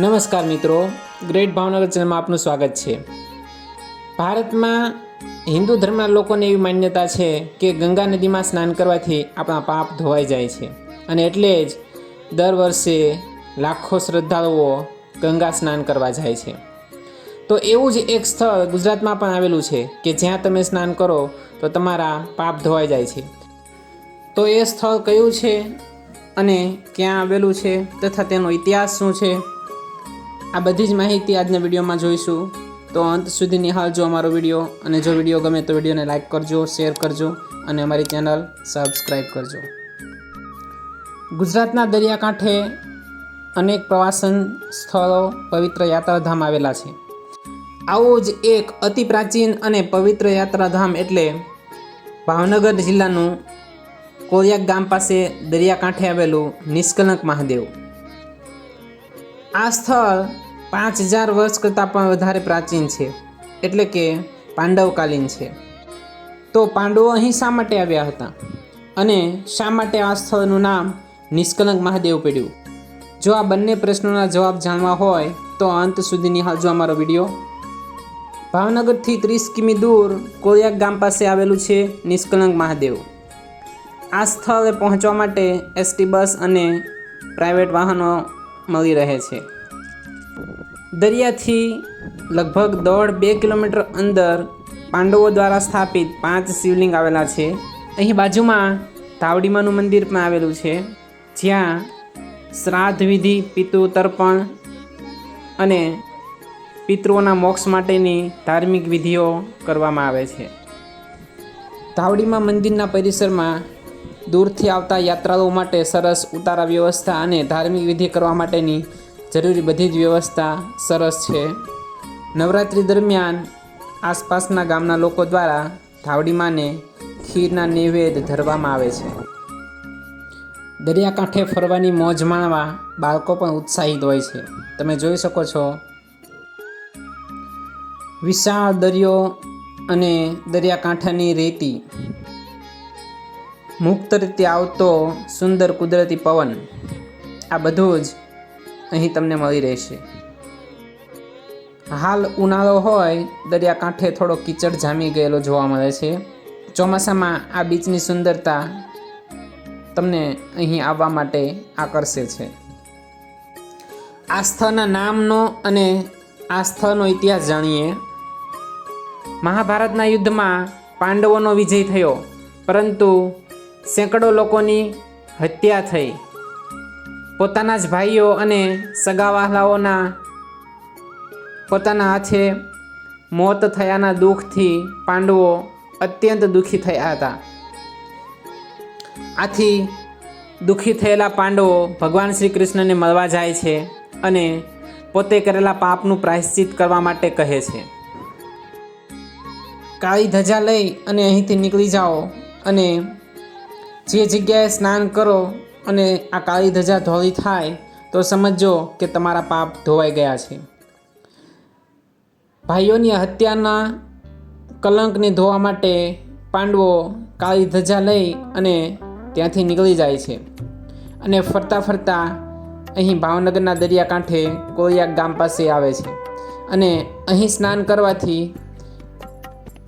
નમસ્કાર મિત્રો, ગ્રેટ ભાવનગર ચેનલમાં આપનું સ્વાગત છે। ભારતમાં હિન્દુ ધર્મના લોકોને એવી માન્યતા છે કે ગંગા નદીમાં સ્નાન કરવાથી આપણા પાપ ધોવાઈ જાય છે અને એટલે જ દર વર્ષે લાખો શ્રદ્ધાળુઓ ગંગા સ્નાન કરવા જાય છે। તો એવું જ એક સ્થળ ગુજરાતમાં પણ આવેલું છે કે જ્યાં તમે સ્નાન કરો તો તમારા પાપ ધોવાઈ જાય છે। તો એ સ્થળ કયું છે અને ક્યાં આવેલું છે તથા તેનો ઇતિહાસ શું છે, આ બધી જ માહિતી આજના વિડીયોમાં જોઈશું। તો અંત સુધી નિહાળજો અમારો વિડીયો, અને જો વિડીયો ગમે તો વિડીયોને લાઇક કરજો, શેર કરજો અને અમારી ચેનલ સબસ્ક્રાઈબ કરજો। ગુજરાતના દરિયાકાંઠે અનેક પ્રવાસન સ્થળો, પવિત્ર યાત્રાધામ આવેલા છે। આવું જ એક અતિ પ્રાચીન અને પવિત્ર યાત્રાધામ એટલે ભાવનગર જિલ્લાનું કોળિયાક ગામ પાસે દરિયાકાંઠે આવેલું નિષ્કલંક મહાદેવ। આ સ્થળ 5000 વર્ષ કરતાં પણ વધારે પ્રાચીન છે, એટલે કે પાંડવકાલીન છે। તો પાંડવો અહીં શા માટે આવ્યા હતા અને શા માટે આ સ્થળનું નામ નિષ્કલંક મહાદેવ પડ્યું? જો આ બંને પ્રશ્નોના જવાબ જાણવા હોય તો અંત સુધી નિહાળજો અમારો વિડીયો। ભાવનગરથી 30 કિમી દૂર કોળિયાક ગામ પાસે આવેલું છે નિષ્કલંક મહાદેવ। આ સ્થળે પહોંચવા માટે એસટી બસ અને પ્રાઇવેટ વાહનો મળી રહે છે। દરિયાથી લગભગ 1.5-2 કિલોમીટર અંદર પાંડવો દ્વારા સ્થાપિત 5 શિવલિંગ આવેલા છે। અહીં બાજુમાં ધાવડીમાનું મંદિર પણ આવેલું છે, જ્યાં શ્રાદ્ધ વિધિ, પિતૃ તર્પણ અને પિતૃઓના મોક્ષ માટેની ધાર્મિક વિધિઓ કરવામાં આવે છે। ધાવડીમા મંદિરના પરિસરમાં દૂરથી આવતા યાત્રાળુઓ માટે સરસ ઉતારા વ્યવસ્થા અને ધાર્મિક વિધિ કરવા માટેની જરૂરી બધી જ વ્યવસ્થા સરસ છે। નવરાત્રિ દરમિયાન આસપાસના ગામના લોકો દ્વારા ધાવડીમાને ખીરના નૈવેદ્ય ધરવામાં આવે છે। દરિયાકાંઠે ફરવાની મોજ માણવા બાળકો પણ ઉત્સાહિત હોય છે। તમે જોઈ શકો છો વિશાળ દરિયો અને દરિયાકાંઠાની રેતી, મુક્ત રીતે આવતો સુંદર કુદરતી પવન, આ બધું જ અહીં તમને મળી રહેશે। હાલ ઉનાળો હોય, દરિયાકાંઠે થોડો કીચડ જામી ગયેલો જોવા મળે છે। ચોમાસામાં આ બીચની સુંદરતા તમને અહીં આવવા માટે આકર્ષે છે। આ સ્થળના નામનો અને આ સ્થળનો ઇતિહાસ જાણીએ। મહાભારતના યુદ્ધમાં પાંડવોનો વિજય થયો, પરંતુ સેંકડો લોકોની હત્યા થઈ। પોતાના જ ભાઈઓ અને સગાવહાલાઓના પોતાના હાથે મોત થયાના દુઃખથી પાંડવો અત્યંત દુઃખી થયા હતા। આથી દુઃખી થયેલા પાંડવો ભગવાન શ્રી કૃષ્ણને મળવા જાય છે અને પોતે કરેલા પાપનું પ્રાયશ્ચિત કરવા માટે કહે છે। કાળી ધજા લઈ અને અહીંથી નીકળી જાઓ અને જે જગ્યાએ સ્નાન કરો અને આ કાળી ધજા ધોળી થાય તો સમજો કે તમારા પાપ ધોવાઈ ગયા છે। ભાઈઓની હત્યાના કલંકને ધોવા માટે પાંડવો કાળી ધજા લઈ અને ત્યાંથી નીકળી જાય છે અને ફરતા ફરતા અહીં ભાવનગરના દરિયાકાંઠે કોળિયાક ગામ પાસે આવે છે અને અહીં સ્નાન કરવાથી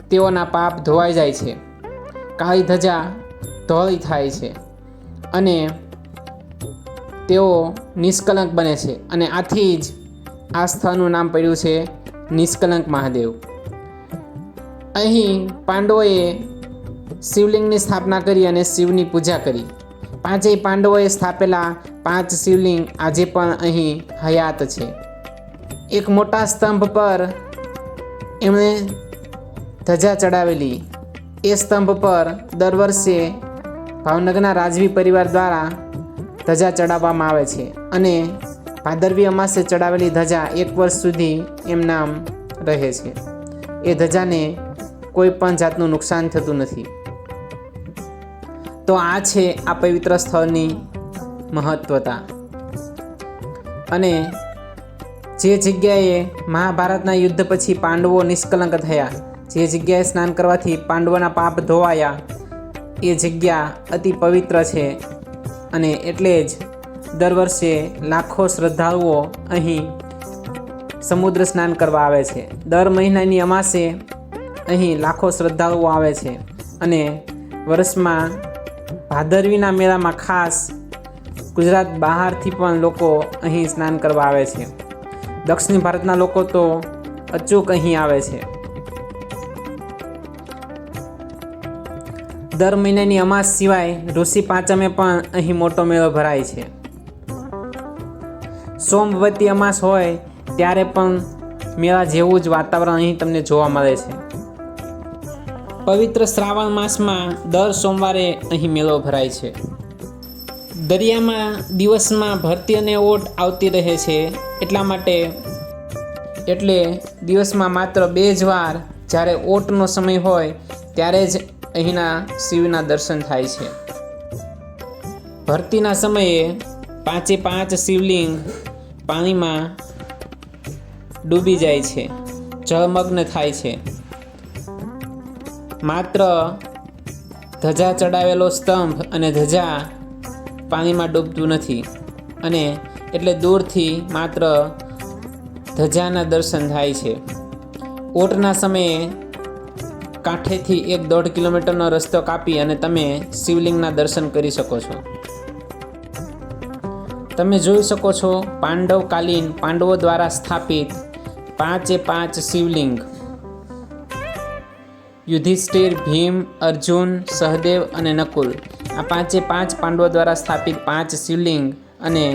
તેઓના પાપ ધોવાઈ જાય છે, કાળી ધજા ધોળી થાય છે અને તેઓ નિષ્કલંક બને છે। અને આથી જ આ સ્થળનું નામ પડ્યું છે નિષ્કલંક મહાદેવ। અહીં પાંડવોએ શિવલિંગની સ્થાપના કરી અને શિવની પૂજા કરી। પાંચેય પાંડવોએ સ્થાપેલા 5 શિવલિંગ આજે પણ અહીં હયાત છે। એક મોટા સ્તંભ પર એમણે ધજા ચડાવેલી, એ સ્તંભ પર દર વર્ષે ભાવનગરના રાજવી પરિવાર દ્વારા ધજા ચડાવવામાં આવે છે અને ભાદરવી અમાસે ચડાવેલી ધજા 1 વર્ષ સુધી એમ નામ રહે છે। એ ધજાને કોઈ પણ જાતનું નુકસાન થતું નથી। તો આ છે આ પવિત્ર સ્થળની મહત્વતા। અને જે જગ્યાએ મહાભારતના યુદ્ધ પછી પાંડવો નિષ્કલંક થયા, જે જગ્યાએ સ્નાન કરવાથી પાંડવોના પાપ ધોવાયા, એ જગ્યા અતિ પવિત્ર છે અને એટલે જ દર વર્ષે લાખો શ્રદ્ધાળુઓ અહીં સમુદ્ર સ્નાન કરવા આવે છે. દર મહિનાની અમાસે અહીં લાખો શ્રદ્ધાળુઓ આવે છે અને વર્ષમાં ભાદરવીના મેળામાં ખાસ ગુજરાત બહારથી પણ લોકો અહીં સ્નાન કરવા આવે છે. દક્ષિણ ભારતના લોકો તો અચૂક અહીં આવે છે. દર મહિનાની અમાસ સિવાય ઋષિ પાંચમે પણ અહીં મોટો મેળો ભરાય છે. સોમવતી અમાસ હોય ત્યારે પણ મેળા જેવું જ વાતાવરણ અહીં તમને જોવા મળે છે. પવિત્ર શ્રાવણ માસમાં દર સોમવારે અહીં મેળો ભરાય છે. દરિયામાં દિવસમાં ભરતી અને ઓટ આવતી રહે છે, એટલે દિવસમાં માત્ર 2 જ વાર જ્યારે ઓટનો સમય હોય ત્યારે જ અહીંના શિવના દર્શન થાય છે. ભરતીના સમયે 5 શિવલિંગ પાણીમાં ડૂબી જાય છે, જળમગ્ન થાય છે. માત્ર ધજા ચડાવેલો સ્તંભ અને ધજા પાણીમાં ડૂબતું નથી, અને એટલે દૂરથી માત્ર ધજાના દર્શન થાય છે. ઓટના સમયે કાંઠેથી 1.5 કિલોમીટરનો રસ્તો કાપી અને તમે શિવલિંગના દર્શન કરી શકો છો. તમે જોઈ શકો છો પાંડવકાલીન પાંડવો દ્વારા સ્થાપિત 5 શિવલિંગ. યુધિષ્ઠિર, ભીમ, અર્જુન, સહદેવ અને નકુલ, આ 5 પાંડવો દ્વારા સ્થાપિત 5 શિવલિંગ અને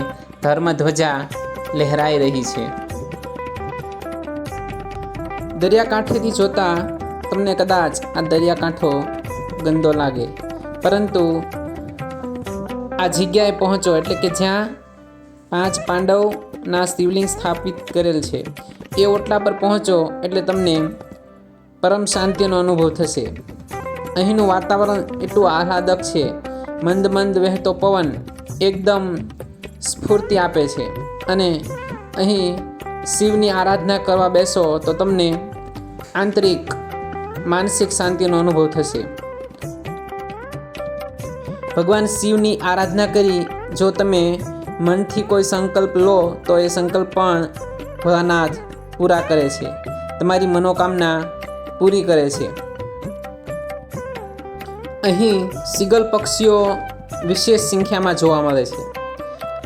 ધર્મધ્વજા લહેરાઈ રહી છે. દરિયાકાંઠેથી જોતા તમને કદાચ આ દરિયાકાંઠો ગંદો લાગે, પરંતુ આ જગ્યાએ પહોંચો એટલે કે જ્યાં 5 પાંડવના શિવલિંગ સ્થાપિત કરેલ છે એ ઓટલા પર પહોંચો એટલે તમને પરમ શાંતિનો અનુભવ થશે. અહીંનું વાતાવરણ એટલું આહલાદક છે. મંદ મંદ વહેતો પવન એકદમ સ્ફૂર્તિ આપે છે, અને અહીં શિવની આરાધના કરવા બેસો તો તમને આંતરિક માનસિક શાંતિનો અનુભવ થશે. ભગવાન શિવની આરાધના કરી જો તમે મનથી કોઈ સંકલ્પ લો તો એ સંકલ્પ પણ ભોળાનાથ પૂરા કરે છે, તમારી મનોકામના પૂરી કરે છે. અહીં સીગલ પક્ષીઓ વિશેષ સંખ્યામાં જોવા મળે છે.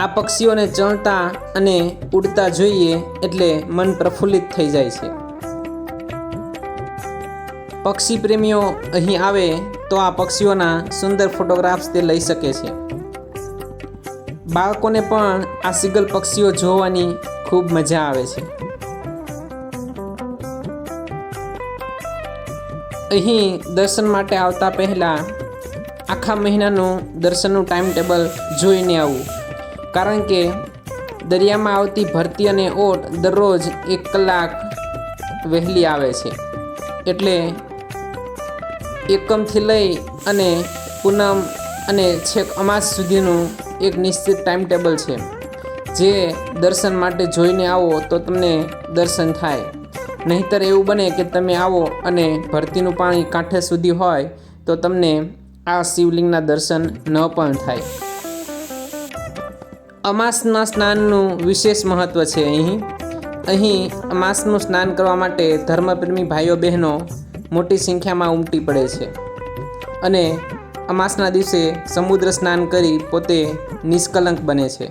આ પક્ષીઓને ચણતા અને ઉડતા જોઈએ એટલે મન પ્રફુલ્લિત થઈ જાય છે. પક્ષી પ્રેમીઓ અહીં આવે તો આ પક્ષીઓના સુંદર ફોટોગ્રાફ્સ તે લઈ શકે છે. બાળકોને પણ આ સીગલ પક્ષીઓ જોવાની ખૂબ મજા આવે છે. અહીં દર્શન માટે આવતા પહેલાં આખા મહિનાનું દર્શનનું ટાઈમ ટેબલ જોઈને આવવું, કારણ કે દરિયામાં આવતી ભરતી અને ઓટ દરરોજ 1 કલાક વહેલી આવે છે. એટલે એકમથી લઈ અને પૂનમ અને છેક અમાસ સુધીનું એક નિશ્ચિત ટાઈમ ટેબલ છે, જે દર્શન માટે જોઈને આવો તો તમને દર્શન થાય. નહીંતર એવું બને કે તમે આવો અને ભરતીનું પાણી કાંઠે સુધી હોય તો તમને આ શિવલિંગના દર્શન ન પણ થાય. અમાસના સ્નાનનું વિશેષ મહત્ત્વ છે. અહીં અમાસનું સ્નાન કરવા માટે ધર્મપ્રેમી ભાઈઓ બહેનો મોટી સંખ્યામાં ઉમટી પડે છે, અને અમાસના દિવસે સમુદ્ર સ્નાન કરી પોતે નિષ્કલંક બને છે.